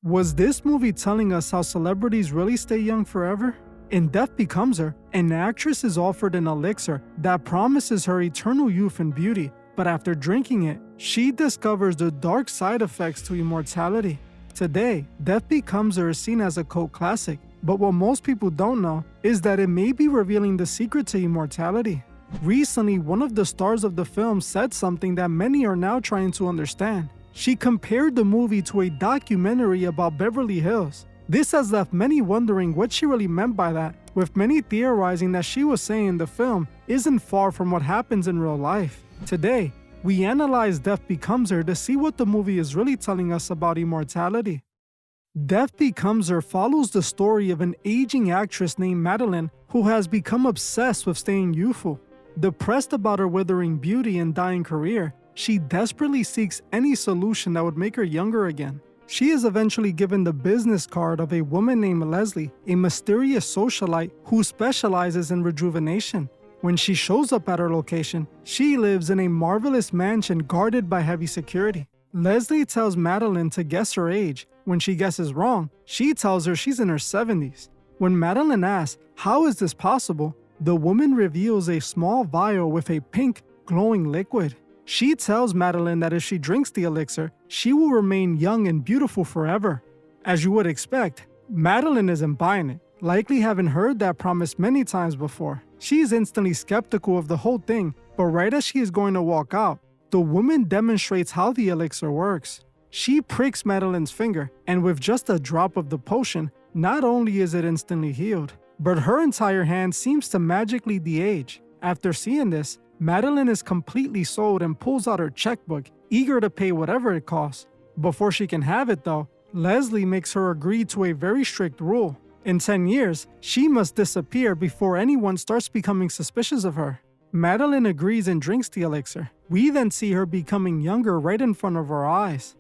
Was this movie telling us how celebrities really stay young forever? In Death Becomes Her, an actress is offered an elixir that promises her eternal youth and beauty, but after drinking it, she discovers the dark side effects to immortality. Today, Death Becomes Her is seen as a cult classic, but what most people don't know is that it may be revealing the secret to immortality. Recently, one of the stars of the film said something that many are now trying to understand. She compared the movie to a documentary about Beverly Hills. This has left many wondering what she really meant by that, with many theorizing that she was saying the film isn't far from what happens in real life. Today, we analyze Death Becomes Her to see what the movie is really telling us about immortality. Death Becomes Her follows the story of an aging actress named Madeline who has become obsessed with staying youthful. Depressed about her withering beauty and dying career, she desperately seeks any solution that would make her younger again. She is eventually given the business card of a woman named Leslie, a mysterious socialite who specializes in rejuvenation. When she shows up at her location, she lives in a marvelous mansion guarded by heavy security. Leslie tells Madeline to guess her age. When she guesses wrong, she tells her she's in her 70s. When Madeline asks, "How is this possible?" the woman reveals a small vial with a pink, glowing liquid. She tells Madeline that if she drinks the elixir, she will remain young and beautiful forever. As you would expect, Madeline isn't buying it, likely having heard that promise many times before. She's instantly skeptical of the whole thing, but right as she is going to walk out, the woman demonstrates how the elixir works. She pricks Madeline's finger, and with just a drop of the potion, not only is it instantly healed, but her entire hand seems to magically de-age. After seeing this, Madeline is completely sold and pulls out her checkbook, eager to pay whatever it costs. Before she can have it though, Leslie makes her agree to a very strict rule. In 10 years, she must disappear before anyone starts becoming suspicious of her. Madeline agrees and drinks the elixir. We then see her becoming younger right in front of our eyes.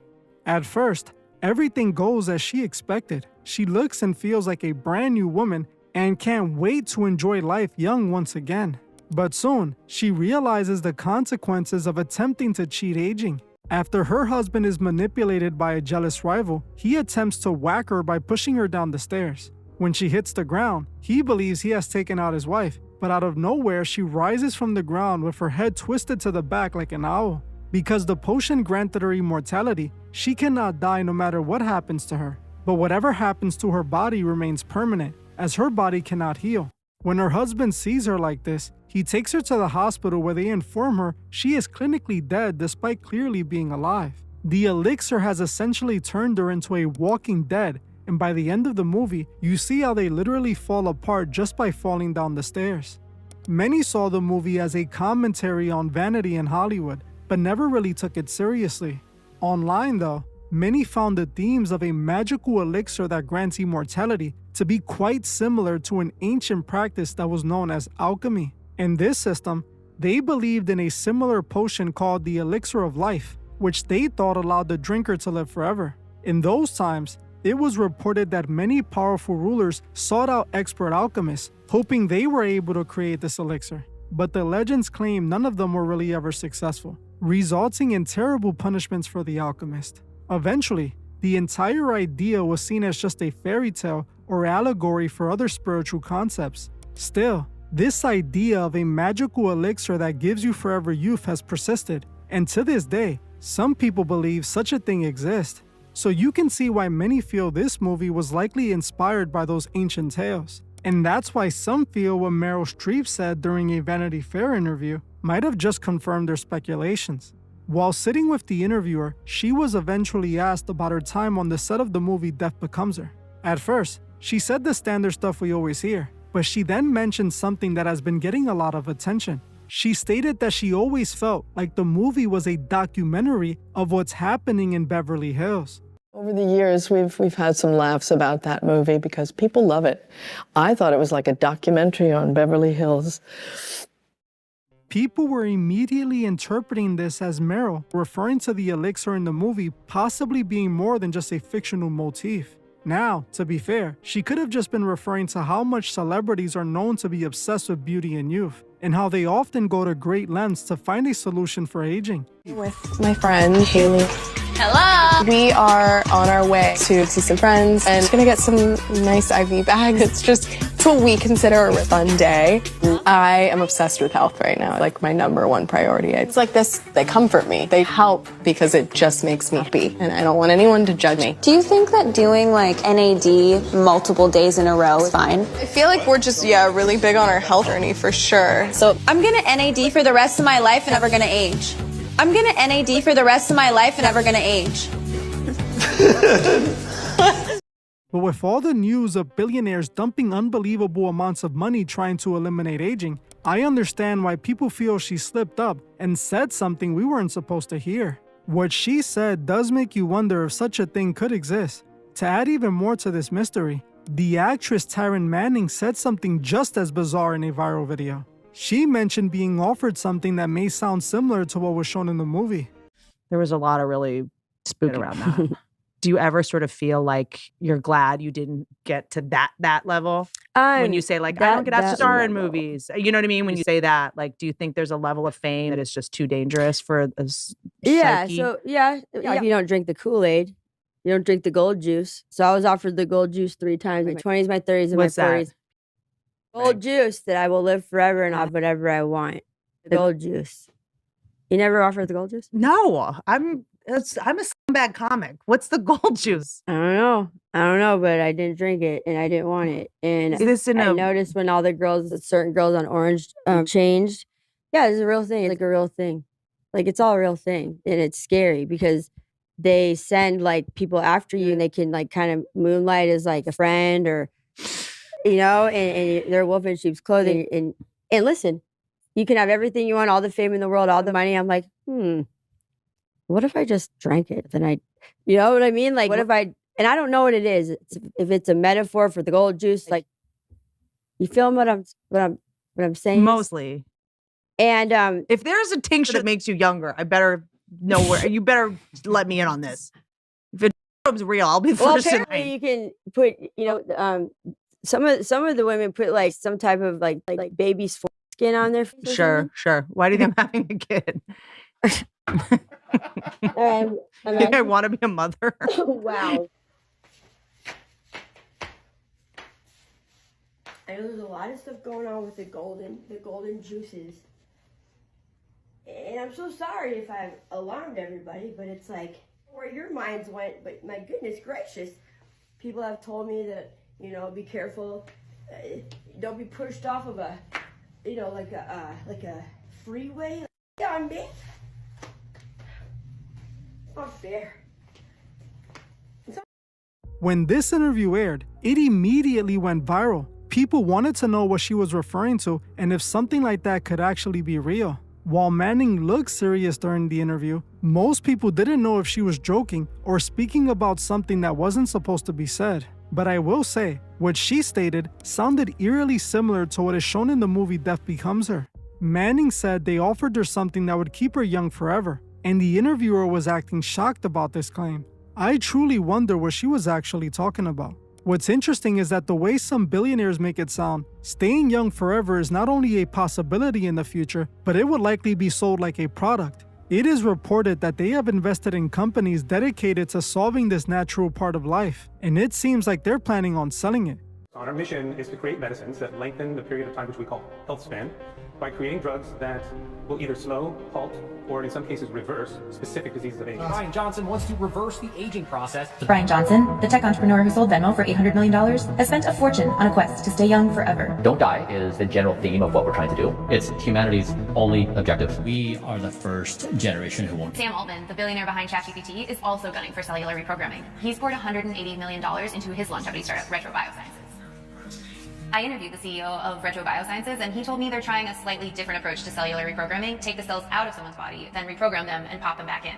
At first, everything goes as she expected. She looks and feels like a brand new woman and can't wait to enjoy life young once again. But soon, she realizes the consequences of attempting to cheat aging. After her husband is manipulated by a jealous rival, he attempts to whack her by pushing her down the stairs. When she hits the ground, he believes he has taken out his wife, but out of nowhere she rises from the ground with her head twisted to the back like an owl. Because the potion granted her immortality, she cannot die no matter what happens to her. But whatever happens to her body remains permanent, as her body cannot heal. When her husband sees her like this, he takes her to the hospital where they inform her she is clinically dead despite clearly being alive. The elixir has essentially turned her into a walking dead, and by the end of the movie, you see how they literally fall apart just by falling down the stairs. Many saw the movie as a commentary on vanity in Hollywood, but never really took it seriously. Online though, many found the themes of a magical elixir that grants immortality to be quite similar to an ancient practice that was known as alchemy. In this system, they believed in a similar potion called the elixir of life, which they thought allowed the drinker to live forever. In those times, it was reported that many powerful rulers sought out expert alchemists, hoping they were able to create this elixir. But the legends claim none of them were really ever successful, resulting in terrible punishments for the alchemist. Eventually, the entire idea was seen as just a fairy tale or allegory for other spiritual concepts. Still, this idea of a magical elixir that gives you forever youth has persisted, and to this day, some people believe such a thing exists. So you can see why many feel this movie was likely inspired by those ancient tales. And that's why some feel what Meryl Streep said during a Vanity Fair interview might have just confirmed their speculations. While sitting with the interviewer, she was eventually asked about her time on the set of the movie Death Becomes Her. At first, she said the standard stuff we always hear, but she then mentioned something that has been getting a lot of attention. She stated that she always felt like the movie was a documentary of what's happening in Beverly Hills. Over the years, we've had some laughs about that movie because people love it. I thought it was like a documentary on Beverly Hills. People were immediately interpreting this as Meryl referring to the elixir in the movie possibly being more than just a fictional motif. Now, to be fair, she could have just been referring to how much celebrities are known to be obsessed with beauty and youth. and how they often go to great lengths to find a solution for aging. With my friend, Haley. Hello! We are on our way to see some friends and gonna get some nice IV bags. It's what we consider a fun day. I am obsessed with health right now, like my #1 priority. It's like this, they comfort me. They help because it just makes me happy and I don't want anyone to judge me. Do you think that doing like NAD multiple days in a row is fine? I feel like we're just, really big on our health journey for sure. So I'm gonna NAD for the rest of my life and never gonna age. I'm gonna NAD for the rest of my life and never gonna age. But with all the news of billionaires dumping unbelievable amounts of money trying to eliminate aging, I understand why people feel she slipped up and said something we weren't supposed to hear. What she said does make you wonder if such a thing could exist. To add even more to this mystery, the actress Taryn Manning said something just as bizarre in a viral video. She mentioned being offered something that may sound similar to what was shown in the movie. There was a lot of really spooky around that. Do you ever sort of feel like you're glad you didn't get to that level? When you say like, I don't get asked to star in movies. You know what I mean? When you say that, like, do you think there's a level of fame that is just too dangerous for a psyche? If you don't drink the Kool-Aid, you don't drink the gold juice. So I was offered the gold juice 3 times, my 20s, my 30s, and What's my that? 40s. Gold juice that I will live forever and have whatever I want. The gold juice. You never offered the gold juice? No, I'm a scumbag comic. What's the gold juice? I don't know, but I didn't drink it and I didn't want it. And I noticed when all the girls, certain girls on Orange changed. Yeah, it's a real thing. It's like a real thing. Like it's all a real thing. And it's scary because they send like people after you and they can like kind of moonlight as like a friend or, and they're wolf in sheep's clothing. And listen, you can have everything you want, all the fame in the world, all the money. I'm like, what if I just drank it? Then you know what I mean? Like, what if and I don't know what it is. If it's a metaphor for the gold juice, like, you feel what I'm saying? Mostly. And if there's a tincture that makes you younger, I better know where. You better let me in on this. If it's real, I'll be the first to know. Apparently you can put, some of the women put like some type of like baby's foreskin on their face. Sure. Why do you think I'm having a kid? I want to be a mother. Wow. I know there's a lot of stuff going on with the golden juices. And I'm so sorry if I've alarmed everybody, but it's like where your minds went, but my goodness gracious. People have told me that, be careful. Don't be pushed off of a, like a freeway. On me. Not fair. When this interview aired, it immediately went viral. People wanted to know what she was referring to and if something like that could actually be real. While Manning looked serious during the interview, most people didn't know if she was joking or speaking about something that wasn't supposed to be said. But I will say, what she stated sounded eerily similar to what is shown in the movie Death Becomes Her. Manning said they offered her something that would keep her young forever, and the interviewer was acting shocked about this claim. I truly wonder what she was actually talking about. What's interesting is that the way some billionaires make it sound, staying young forever is not only a possibility in the future, but it would likely be sold like a product. It is reported that they have invested in companies dedicated to solving this natural part of life, and it seems like they're planning on selling it. Our mission is to create medicines that lengthen the period of time which we call health span by creating drugs that will either slow, halt, or in some cases reverse specific diseases of aging. Brian Johnson wants to reverse the aging process. Brian Johnson, the tech entrepreneur who sold Venmo for $800 million, has spent a fortune on a quest to stay young forever. Don't die is the general theme of what we're trying to do. It's humanity's only objective. We are the first generation who won't. Sam Altman, the billionaire behind ChatGPT, is also gunning for cellular reprogramming. He's poured $180 million into his longevity startup, Retro Biosciences. I interviewed the CEO of Retro Biosciences, and he told me they're trying a slightly different approach to cellular reprogramming, take the cells out of someone's body, then reprogram them and pop them back in.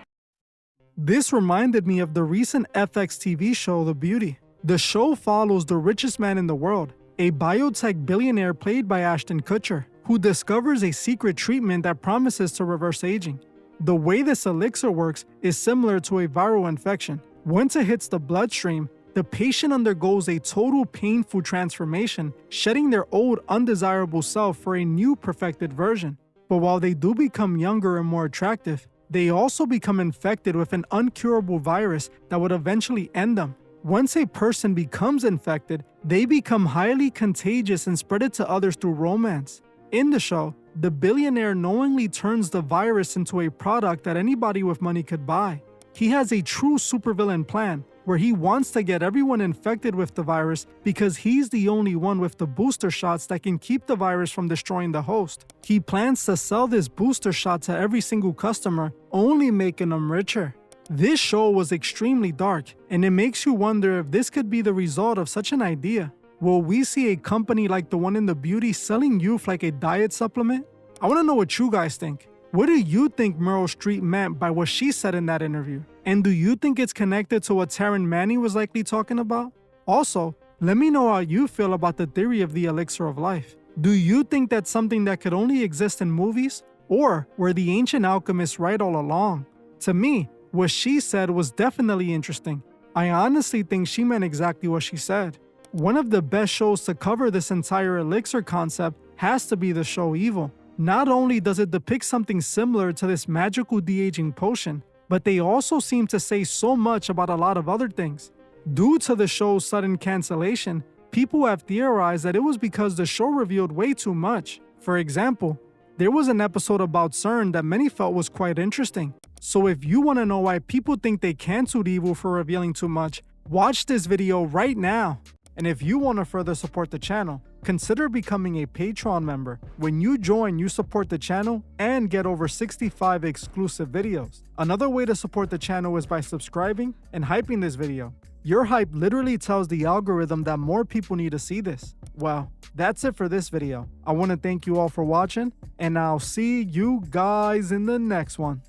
This reminded me of the recent FX TV show, The Beauty. The show follows the richest man in the world, a biotech billionaire played by Ashton Kutcher, who discovers a secret treatment that promises to reverse aging. The way this elixir works is similar to a viral infection. Once it hits the bloodstream, the patient undergoes a total painful transformation, shedding their old undesirable self for a new perfected version. But while they do become younger and more attractive, they also become infected with an uncurable virus that would eventually end them. Once a person becomes infected, they become highly contagious and spread it to others through romance. In the show, the billionaire knowingly turns the virus into a product that anybody with money could buy. He has a true supervillain plan where he wants to get everyone infected with the virus because he's the only one with the booster shots that can keep the virus from destroying the host. He plans to sell this booster shot to every single customer, only making them richer. This show was extremely dark, and it makes you wonder if this could be the result of such an idea. Will we see a company like the one in the beauty selling youth like a diet supplement? I want to know what you guys think. What do you think Meryl Streep meant by what she said in that interview? And do you think it's connected to what Taryn Manning was likely talking about? Also, let me know how you feel about the theory of the elixir of life. Do you think that's something that could only exist in movies? Or were the ancient alchemists right all along? To me, what she said was definitely interesting. I honestly think she meant exactly what she said. One of the best shows to cover this entire elixir concept has to be the show Evil. Not only does it depict something similar to this magical de-aging potion, but they also seem to say so much about a lot of other things. Due to the show's sudden cancellation, people have theorized that it was because the show revealed way too much. For example, there was an episode about CERN that many felt was quite interesting. So if you want to know why people think they canceled Evil for revealing too much, watch this video right now. And if you want to further support the channel, consider becoming a Patreon member. When you join, you support the channel and get over 65 exclusive videos. Another way to support the channel is by subscribing and hyping this video. Your hype literally tells the algorithm that more people need to see this. Well, that's it for this video. I want to thank you all for watching, and I'll see you guys in the next one.